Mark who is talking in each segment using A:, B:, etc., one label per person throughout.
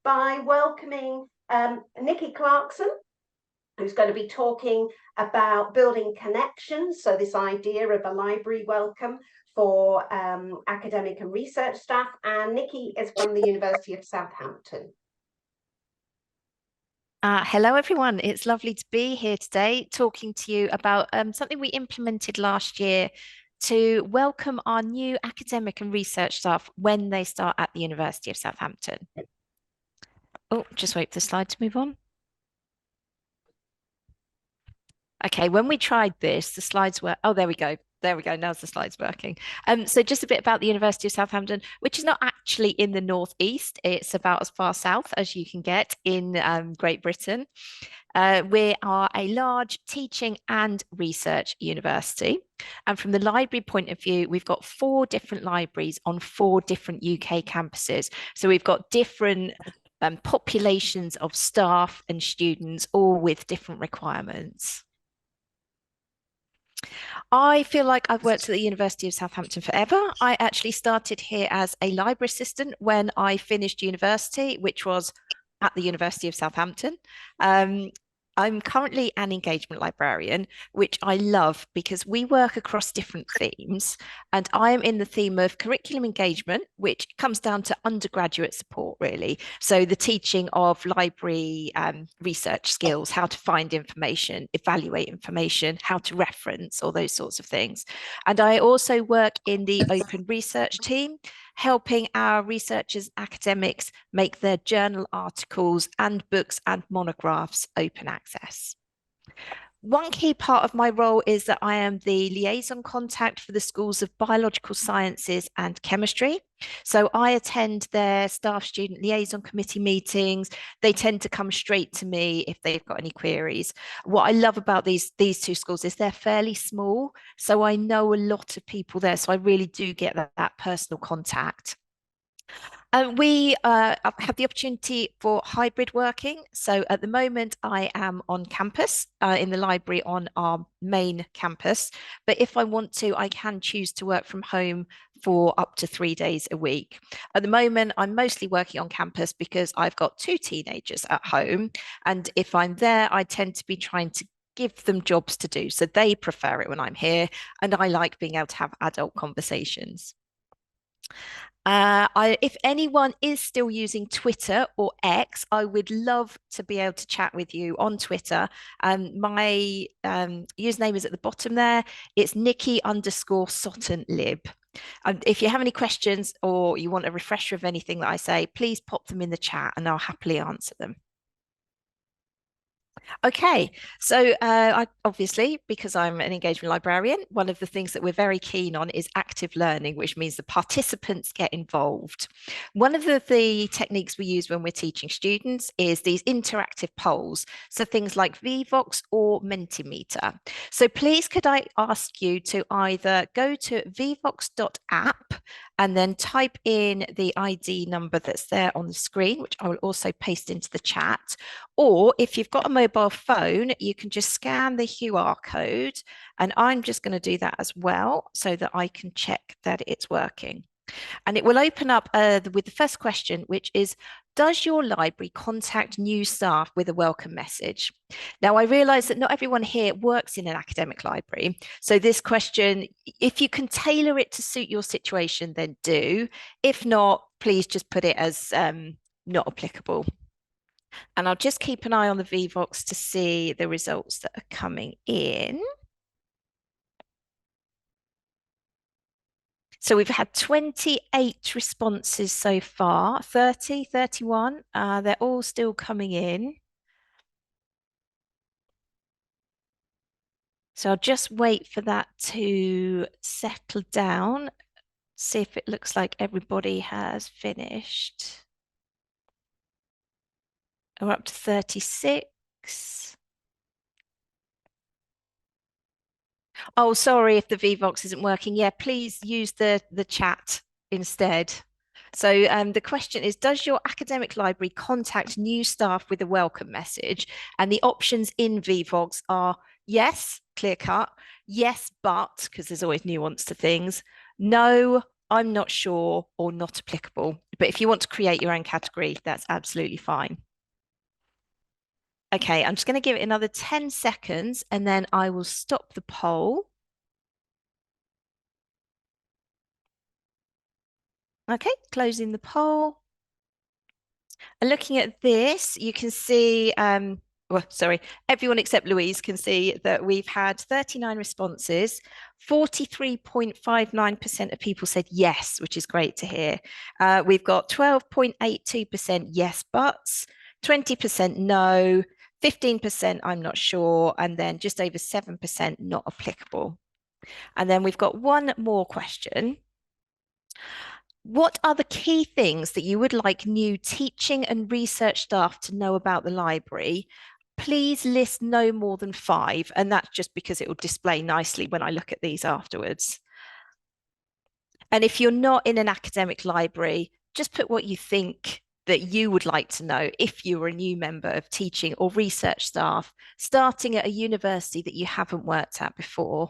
A: by welcoming Nicki Clarkson, who's going to be talking about building connections. So this idea of a library welcome for academic and research staff. And Nicki is from the University of Southampton.
B: Hello, everyone. It's lovely to be here today talking to you about something we implemented last year to welcome our new academic and research staff when they start at the University of Southampton. Oh, just wait for the slide to move on. Okay, when we tried this, the slides were, oh, there we go. There we go. Now's the slides working. So just a bit about the University of Southampton, which is not actually in the northeast. It's about as far south as you can get in Great Britain. We are a large teaching and research university. And from the library point of view, we've got 4 different libraries on 4 different UK campuses. So we've got different populations of staff and students, all with different requirements. I feel like I've worked at the University of Southampton forever. I actually started here as a library assistant when I finished university, which was at the University of Southampton. I'm currently an engagement librarian, which I love because we work across different themes. And I am in the theme of curriculum engagement, which comes down to undergraduate support, really. So the teaching of library research skills, how to find information, evaluate information, how to reference, all those sorts of things. And I also work in the open research team, helping our researchers, academics make their journal articles and books and monographs open access. One key part of my role is that I am the liaison contact for the schools of biological sciences and chemistry. So I attend their staff student liaison committee meetings. They tend to come straight to me if they've got any queries. What I love about these 2 schools is they're fairly small. So I know a lot of people there. So I really do get that personal contact. We have the opportunity for hybrid working. So at the moment, I am on campus in the library on our main campus. But if I want to, I can choose to work from home for up to 3 days a week. At the moment, I'm mostly working on campus because I've got 2 teenagers at home. And if I'm there, I tend to be trying to give them jobs to do. So they prefer it when I'm here. And I like being able to have adult conversations. If anyone is still using Twitter or X, I would love to be able to chat with you on Twitter. My username is at the bottom there. It's Nicki_SottenLib. If you have any questions or you want a refresher of anything that I say, please pop them in the chat and I'll happily answer them. Okay, so obviously, because I'm an engagement librarian, one of the things that we're very keen on is active learning, which means the participants get involved. One of the techniques we use when we're teaching students is these interactive polls, so things like Vvox or Mentimeter. So please could I ask you to either go to vvox.app and then type in the ID number that's there on the screen, which I will also paste into the chat. Or if you've got a mobile phone, you can just scan the QR code. And I'm just going to do that as well so that I can check that it's working. And it will open up with the first question, which is, does your library contact new staff with a welcome message? Now, I realize that not everyone here works in an academic library. So this question, if you can tailor it to suit your situation, then do. If not, please just put it as not applicable. And I'll just keep an eye on the Vvox to see the results that are coming in. So we've had 28 responses so far, 30, 31. They're all still coming in. So I'll just wait for that to settle down, see if it looks like everybody has finished. We're up to 36. Oh, sorry if the Vvox isn't working. Yeah, please use the chat instead. So the question is, does your academic library contact new staff with a welcome message? And the options in Vvox are yes, clear cut, yes, but, because there's always nuance to things, no, I'm not sure, or not applicable. But if you want to create your own category, that's absolutely fine. Okay, I'm just going to give it another 10 seconds and then I will stop the poll. Okay, closing the poll. And looking at this, you can see, well, sorry, everyone except Louise can see that we've had 39 responses. 43.59% of people said yes, which is great to hear. We've got 12.82% yes buts, 20% no, 15% I'm not sure, and then just over 7% not applicable. And then we've got one more question. What are the key things that you would like new teaching and research staff to know about the library? Please list no more than 5, and that's just because it will display nicely when I look at these afterwards. And if you're not in an academic library, just put what you think that you would like to know if you were a new member of teaching or research staff starting at a university that you haven't worked at before.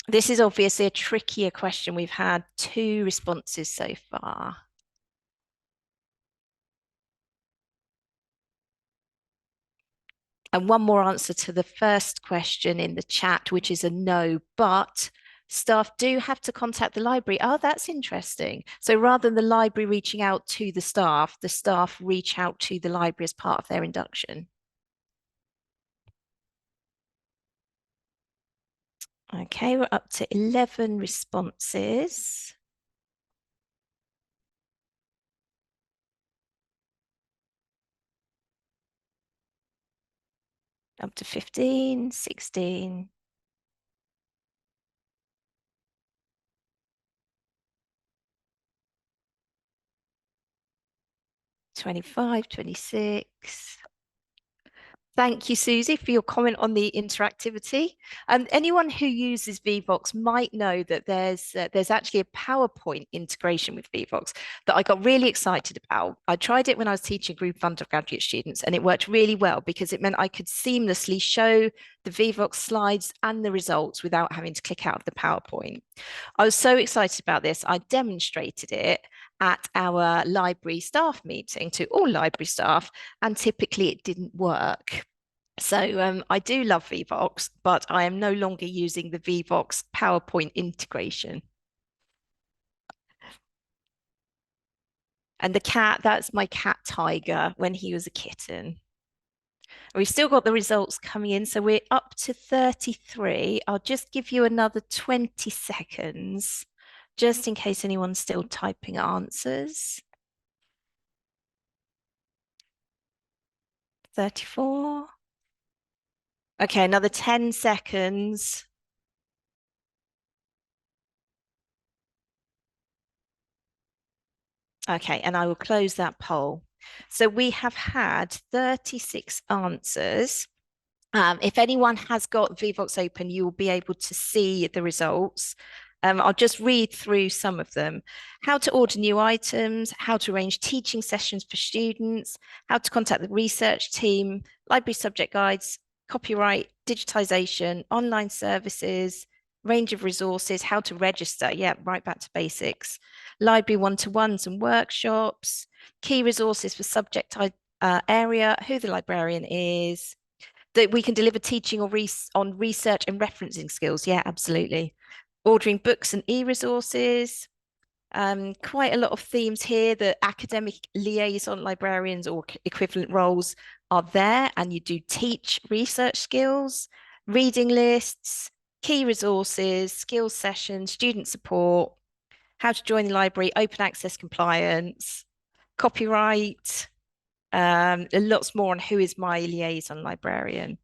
B: This is obviously a trickier question. We've had 2 responses so far. And one more answer to the first question in the chat, which is a no, but staff do have to contact the library. Oh, that's interesting. So rather than the library reaching out to the staff reach out to the library as part of their induction. Okay, we're up to 11 responses. Up to 15, 16. 25, 26. Thank you, Susie, for your comment on the interactivity. Anyone who uses Vivox might know that there's actually a PowerPoint integration with Vivox that I got really excited about. I tried it when I was teaching a group of undergraduate students, and it worked really well because it meant I could seamlessly show the Vivox slides and the results without having to click out of the PowerPoint. I was so excited about this. I demonstrated it at our library staff meeting to all library staff, and typically it didn't work. So I do love Vivox, but I am no longer using the Vivox PowerPoint integration. And the cat, that's my cat Tiger when he was a kitten. We've still got the results coming in, so we're up to 33. I'll just give you another 20 seconds, just in case anyone's still typing answers. 34. Okay, another 10 seconds. Okay, and I will close that poll. So we have had 36 answers. If anyone has got Vivox open, you will be able to see the results. I'll just read through some of them. How to order new items, how to arrange teaching sessions for students, how to contact the research team, library subject guides, copyright, digitization, online services, range of resources, how to register. Yeah, right back to basics. Library one-to-ones and workshops, key resources for subject area, who the librarian is, that we can deliver teaching or on research and referencing skills. Yeah, absolutely. Ordering books and e-resources. Quite a lot of themes here. The academic liaison librarians or equivalent roles are there, and you do teach research skills, reading lists, key resources, skills sessions, student support, how to join the library, open access compliance, copyright, lots more on who is my liaison librarian.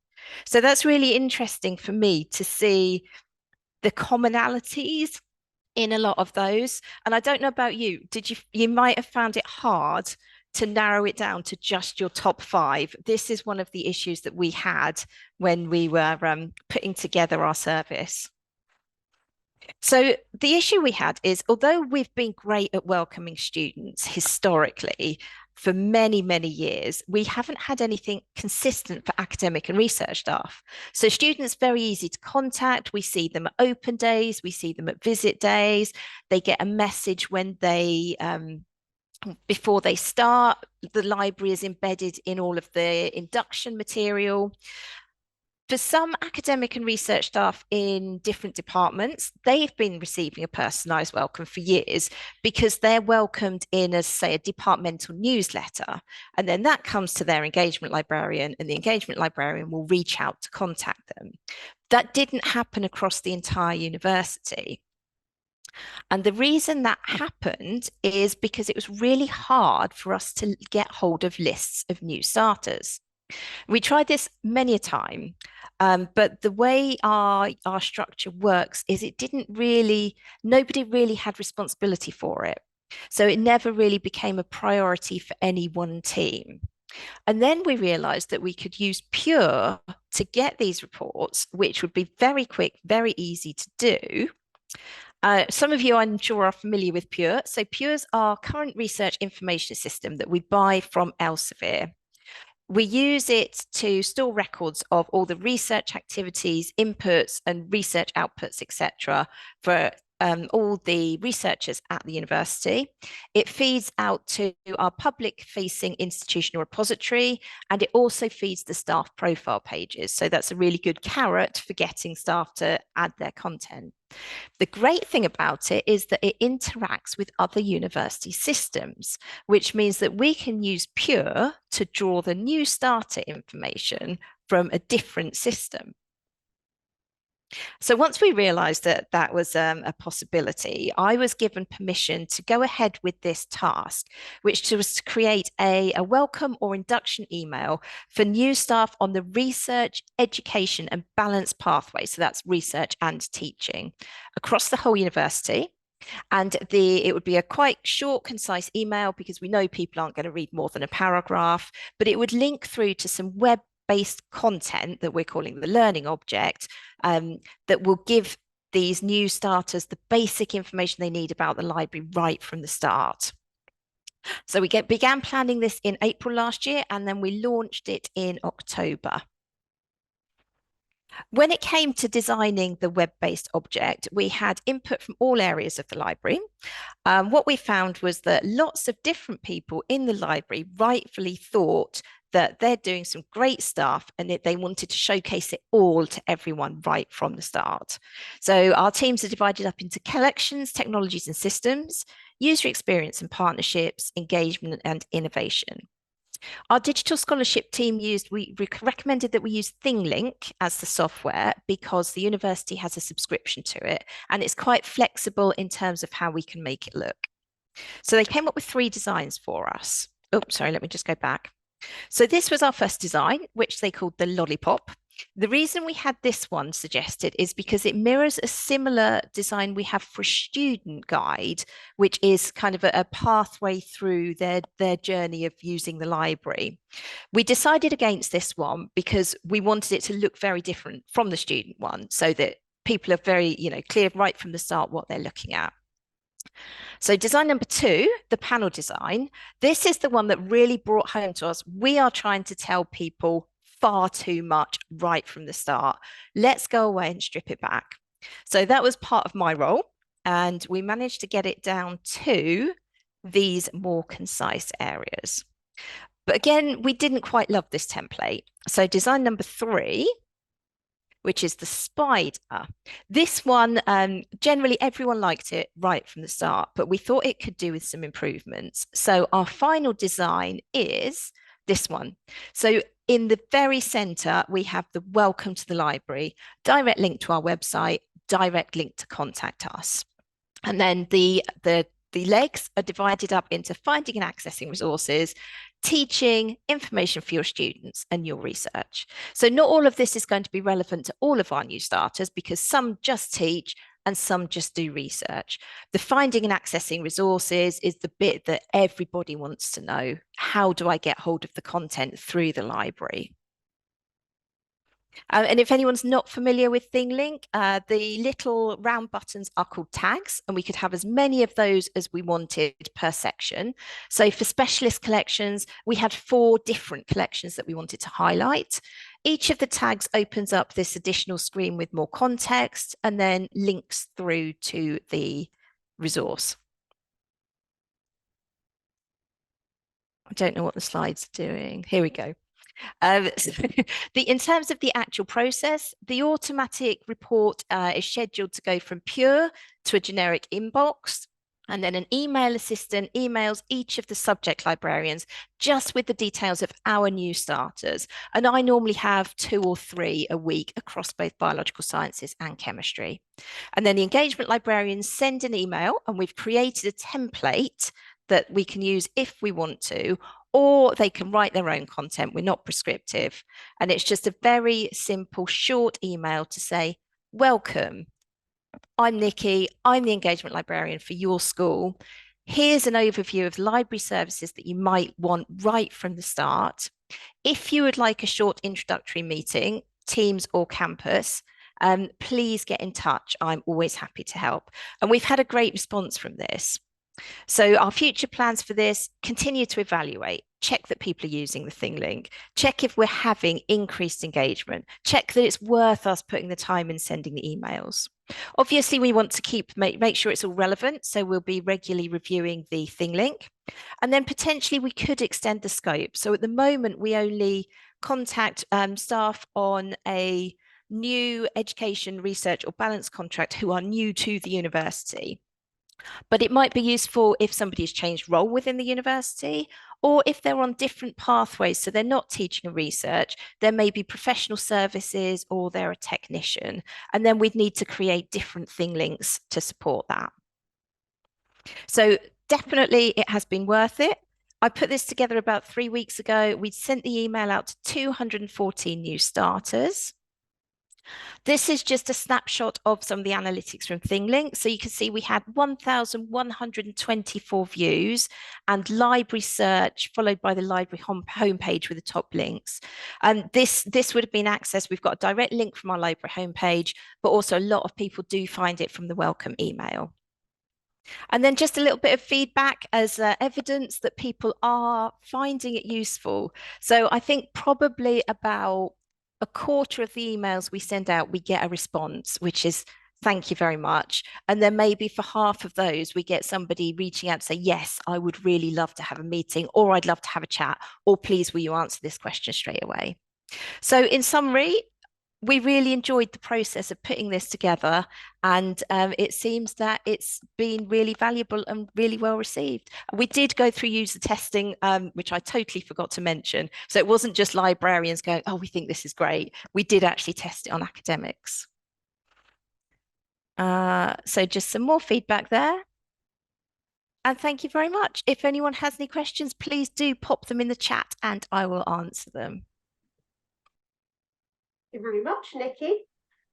B: So that's really interesting for me to see the commonalities in a lot of those. And I don't know about you, you might have found it hard to narrow it down to just your top 5. This is one of the issues that we had when we were putting together our service. So the issue we had is, although we've been great at welcoming students historically, for many, many years, we haven't had anything consistent for academic and research staff. So students very easy to contact. We see them at open days, we see them at visit days. They get a message when they before they start. The library is embedded in all of the induction material. For some academic and research staff in different departments, they've been receiving a personalised welcome for years because they're welcomed in as, say, a departmental newsletter. And then that comes to their engagement librarian, and the engagement librarian will reach out to contact them. That didn't happen across the entire university. And the reason that happened is because it was really hard for us to get hold of lists of new starters. We tried this many a time, but the way our structure works is nobody really had responsibility for it. So it never really became a priority for any one team. And then we realized that we could use Pure to get these reports, which would be very quick, very easy to do. Some of you, I'm sure, are familiar with Pure. So Pure's our current research information system that we buy from Elsevier. We use it to store records of all the research activities, inputs, and research outputs, etc., for all the researchers at the university. It feeds out to our public-facing institutional repository, and it also feeds the staff profile pages. So that's a really good carrot for getting staff to add their content. The great thing about it is that it interacts with other university systems, which means that we can use Pure to draw the new starter information from a different system. So once we realized that that was a possibility, I was given permission to go ahead with this task, which was to create a welcome or induction email for new staff on the research, education, and balance pathway. So that's research and teaching across the whole university. And it would be a quite short, concise email because we know people aren't going to read more than a paragraph, but it would link through to some web-based content that we're calling the learning object, that will give these new starters the basic information they need about the library right from the start. So we began planning this in April last year, and then we launched it in October. When it came to designing the web-based object, we had input from all areas of the library. What we found was that lots of different people in the library rightfully thought that they're doing some great stuff and they wanted to showcase it all to everyone right from the start. So our teams are divided up into collections, technologies and systems, user experience and partnerships, engagement and innovation. Our digital scholarship team we recommended that we use ThingLink as the software because the university has a subscription to it and it's quite flexible in terms of how we can make it look. So they came up with 3 designs for us. Oh, sorry, let me just go back. So this was our first design, which they called the lollipop. The reason we had this one suggested is because it mirrors a similar design we have for a student guide, which is kind of a pathway through their journey of using the library. We decided against this one because we wanted it to look very different from the student one so that people are very, clear right from the start what they're looking at. So design number 2, the panel design, this is the one that really brought home to us. We are trying to tell people far too much right from the start. Let's go away and strip it back. So that was part of my role, and we managed to get it down to these more concise areas. But again, we didn't quite love this template. So design number 3, which is the spider. This one, generally everyone liked it right from the start, but we thought it could do with some improvements. So our final design is this one. So in the very center, we have the welcome to the library, direct link to our website, direct link to contact us. And then the legs are divided up into finding and accessing resources, teaching, information for your students and your research. So not all of this is going to be relevant to all of our new starters because some just teach and some just do research. The finding and accessing resources is the bit that everybody wants to know. How do I get hold of the content through the library? And if anyone's not familiar with ThingLink, the little round buttons are called tags, and we could have as many of those as we wanted per section. So for specialist collections, we had 4 different collections that we wanted to highlight. Each of the tags opens up this additional screen with more context and then links through to the resource. I don't know what the slide's doing. Here we go. So in terms of the actual process, the automatic report is scheduled to go from pure to a generic inbox. And then an email assistant emails each of the subject librarians just with the details of our new starters. And I normally have 2 or 3 a week across both biological sciences and chemistry. And then the engagement librarians send an email, and we've created a template that we can use if we want to, or they can write their own content. We're not prescriptive. And it's just a very simple, short email to say, welcome. I'm Nicki. I'm the engagement librarian for your school. Here's an overview of library services that you might want right from the start. If you would like a short introductory meeting, Teams or Campus, please get in touch. I'm always happy to help. And we've had a great response from this. So our future plans for this: continue to evaluate, check that people are using the ThingLink, check if we're having increased engagement, check that it's worth us putting the time in sending the emails. Obviously, we want to make sure it's all relevant, so we'll be regularly reviewing the ThingLink. And then potentially we could extend the scope. So at the moment, we only contact staff on a new education, research or balance contract who are new to the university. But it might be useful if somebody's changed role within the university, or if they're on different pathways. So they're not teaching or research, there may be professional services, or they're a technician. And then we'd need to create different ThingLinks to support that. So definitely it has been worth it. I put this together about 3 weeks ago. We'd sent the email out to 214 new starters. This is just a snapshot of some of the analytics from ThingLink. So you can see we had 1,124 views and library search, followed by the library homepage with the top links. And this would have been accessed. We've got a direct link from our library homepage, but also a lot of people do find it from the welcome email. And then just a little bit of feedback as evidence that people are finding it useful. So I think probably about a quarter of the emails we send out, we get a response, which is thank you very much. And then maybe for half of those, we get somebody reaching out to say, yes, I would really love to have a meeting, or I'd love to have a chat, or please, will you answer this question straight away? So in summary, we really enjoyed the process of putting this together, and it seems that it's been really valuable and really well received. We did go through user testing, which I totally forgot to mention. So it wasn't just librarians going, oh, we think this is great. We did actually test it on academics. So just some more feedback there. And thank you very much. If anyone has any questions, please do pop them in the chat and I will answer them.
A: Thank you very much, Nicki.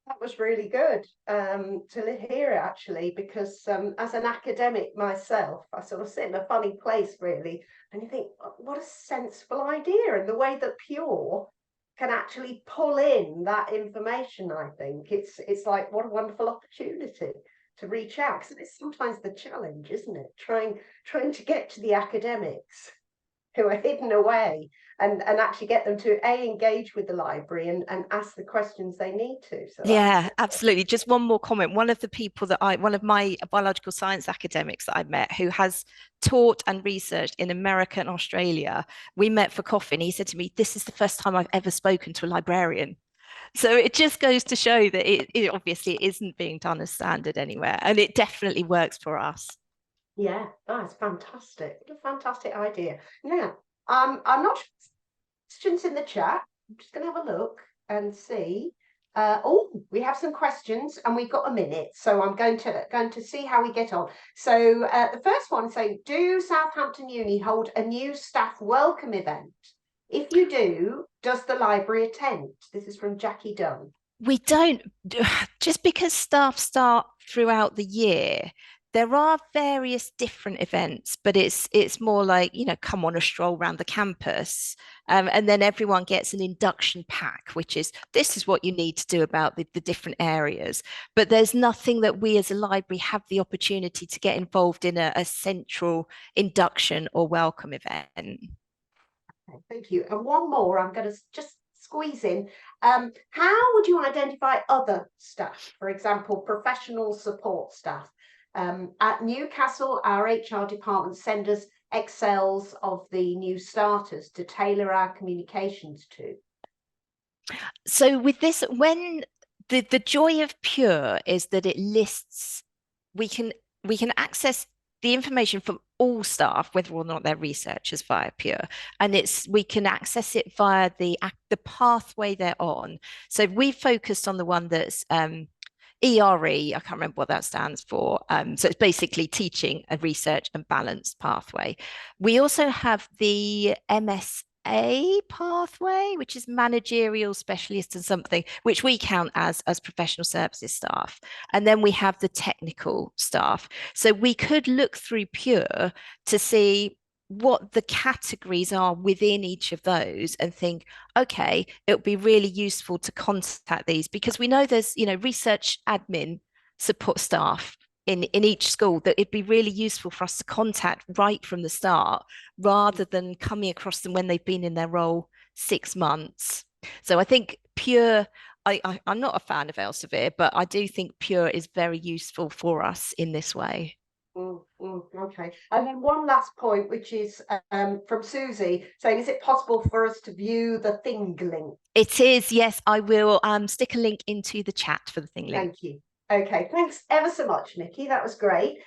A: That was really good to hear it, actually, because as an academic myself, I sort of sit in a funny place, really, and you think, what a sensible idea, and the way that Pure can actually pull in that information. I think it's like, what a wonderful opportunity to reach out, because it's sometimes the challenge, isn't it? Trying to get to the academics who are hidden away, and actually get them to engage with the library and ask the questions they need to. So
B: yeah, absolutely. Just one more comment. One of the people that one of my biological science academics that I met, who has taught and researched in America and Australia, we met for coffee and he said to me, this is the first time I've ever spoken to a librarian. So it just goes to show that it obviously isn't being done as standard anywhere, and it definitely works for us.
A: Yeah, that's fantastic. What a fantastic idea. Now, I'm not questions in the chat. I'm just going to have a look and see. Oh, we have some questions and we've got a minute, so I'm going to see how we get on. So the first one saying, do Southampton Uni hold a new staff welcome event? If you do, does the library attend? This is from Jackie Dunn.
B: We don't, just because staff start throughout the year There are various different events, but it's more like, come on a stroll around the campus. And then everyone gets an induction pack, which is this is what you need to do about the different areas. But there's nothing that we as a library have the opportunity to get involved in a central induction or welcome event.
A: Okay, thank you. And one more, I'm going to just squeeze in. How would you identify other staff, for example, professional support staff? At Newcastle, our HR department send us Excels of the new starters to tailor our communications to.
B: So with this, when the joy of Pure is that it lists, we can access the information from all staff, whether or not they're researchers, via Pure, and we can access it via the pathway they're on. So we focused on the one that's ERE, I can't remember what that stands for. So it's basically teaching a research and balanced pathway. We also have the MSA pathway, which is managerial specialist and something, which we count as professional services staff. And then we have the technical staff. So we could look through Pure to see what the categories are within each of those and think, okay, it would be really useful to contact these because we know there's, research admin support staff in each school that it'd be really useful for us to contact right from the start rather than coming across them when they've been in their role 6 months. So I think Pure, I'm not a fan of Elsevier, but I do think Pure is very useful for us in this way.
A: Okay. And then one last point, which is from Susie saying, is it possible for us to view the thing link?
B: It is, yes. I will stick a link into the chat for the thing link.
A: Thank you. Okay, thanks ever so much, Nicki. That was great.